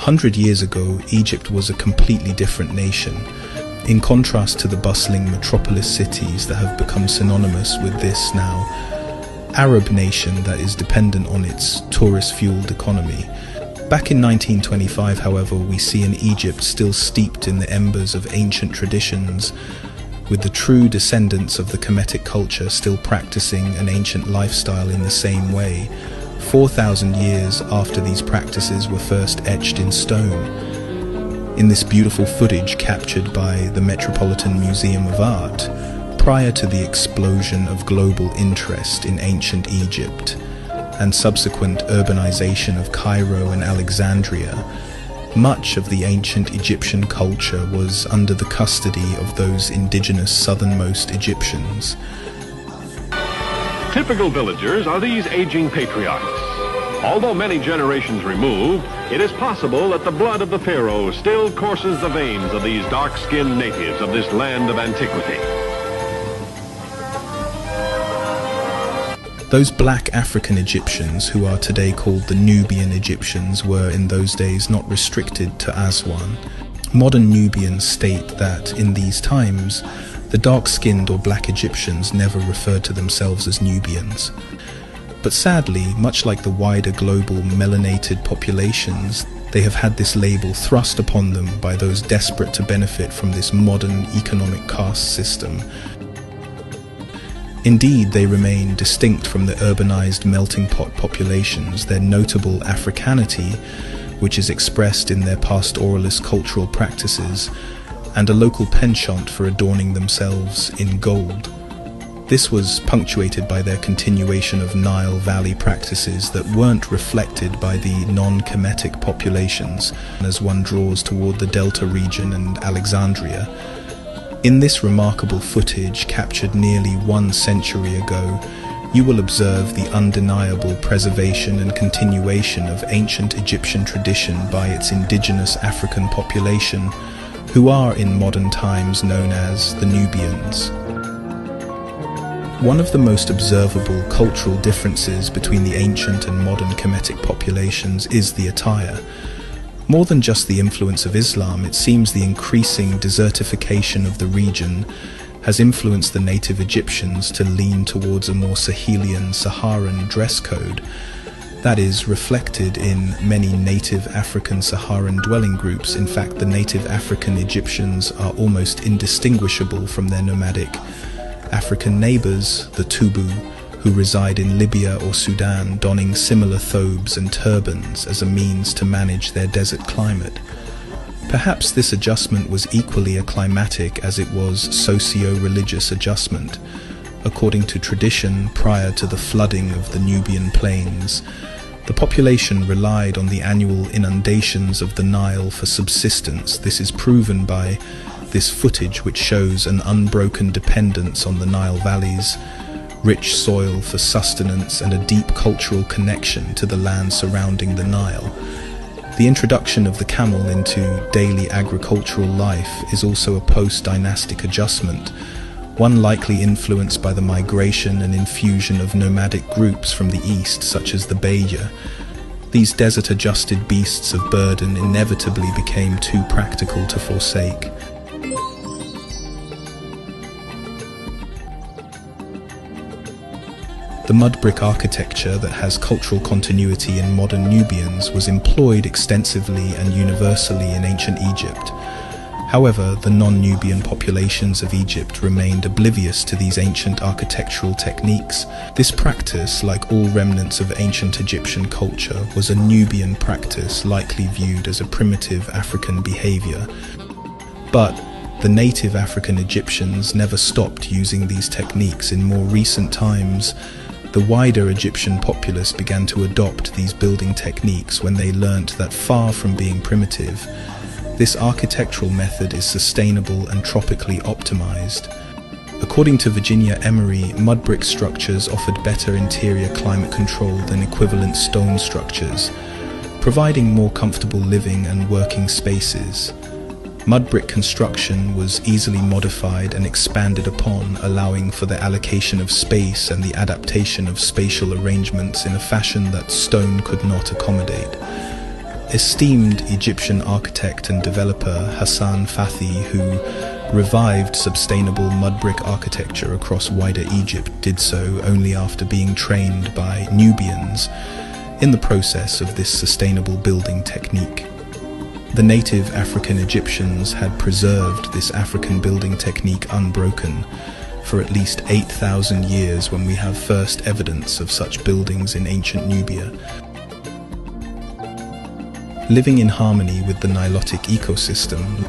100 years ago, Egypt was a completely different nation. In contrast to the bustling metropolis cities that have become synonymous with this now Arab nation that is dependent on its tourist-fueled economy. Back in 1925, however, we see an Egypt still steeped in the embers of ancient traditions, with the true descendants of the Kemetic culture still practicing an ancient lifestyle in the same way, 4,000 years after these practices were first etched in stone. In this beautiful footage captured by the Metropolitan Museum of Art, prior to the explosion of global interest in ancient Egypt and subsequent urbanization of Cairo and Alexandria, much of the ancient Egyptian culture was under the custody of those indigenous southernmost Egyptians. Typical villagers are these aging patriarchs. Although many generations removed, it is possible that the blood of the pharaoh still courses the veins of these dark-skinned natives of this land of antiquity. Those black African Egyptians, who are today called the Nubian Egyptians, were in those days not restricted to Aswan. Modern Nubians state that in these times, the dark-skinned or black Egyptians never referred to themselves as Nubians. But sadly, much like the wider global melanated populations, they have had this label thrust upon them by those desperate to benefit from this modern economic caste system. Indeed, they remain distinct from the urbanized melting pot populations, their notable Africanity, which is expressed in their pastoralist cultural practices, and a local penchant for adorning themselves in gold. This was punctuated by their continuation of Nile Valley practices that weren't reflected by the non-Kemetic populations as one draws toward the Delta region and Alexandria. In this remarkable footage, captured nearly 1 century ago, you will observe the undeniable preservation and continuation of ancient Egyptian tradition by its indigenous African population, who are in modern times known as the Nubians. One of the most observable cultural differences between the ancient and modern Kemetic populations is the attire. More than just the influence of Islam, it seems the increasing desertification of the region has influenced the native Egyptians to lean towards a more Sahelian, Saharan dress code that is reflected in many native African Saharan dwelling groups. In fact, the native African Egyptians are almost indistinguishable from their nomadic African neighbors, the Tubu, who reside in Libya or Sudan, donning similar thobes and turbans as a means to manage their desert climate. Perhaps this adjustment was equally acclimatic as it was socio-religious adjustment. According to tradition, prior to the flooding of the Nubian plains, the population relied on the annual inundations of the Nile for subsistence. This is proven by this footage, which shows an unbroken dependence on the Nile valleys, rich soil for sustenance, and a deep cultural connection to the land surrounding the Nile. The introduction of the camel into daily agricultural life is also a post-dynastic adjustment, one likely influenced by the migration and infusion of nomadic groups from the east, such as the Beja. These desert-adjusted beasts of burden inevitably became too practical to forsake. The mud brick architecture that has cultural continuity in modern Nubians was employed extensively and universally in ancient Egypt. However, the non-Nubian populations of Egypt remained oblivious to these ancient architectural techniques. This practice, like all remnants of ancient Egyptian culture, was a Nubian practice likely viewed as a primitive African behavior. But the native African Egyptians never stopped using these techniques. In more recent times, the wider Egyptian populace began to adopt these building techniques when they learnt that far from being primitive, this architectural method is sustainable and tropically optimized. According to Virginia Emery, mud brick structures offered better interior climate control than equivalent stone structures, providing more comfortable living and working spaces. Mud brick construction was easily modified and expanded upon, allowing for the allocation of space and the adaptation of spatial arrangements in a fashion that stone could not accommodate. esteemed Egyptian architect and developer Hassan Fathi, who revived sustainable mud brick architecture across wider Egypt, did so only after being trained by Nubians in the process of this sustainable building technique. The native African Egyptians had preserved this African building technique unbroken for at least 8,000 years when we have first evidence of such buildings in ancient Nubia. Living in harmony with the Nilotic ecosystem,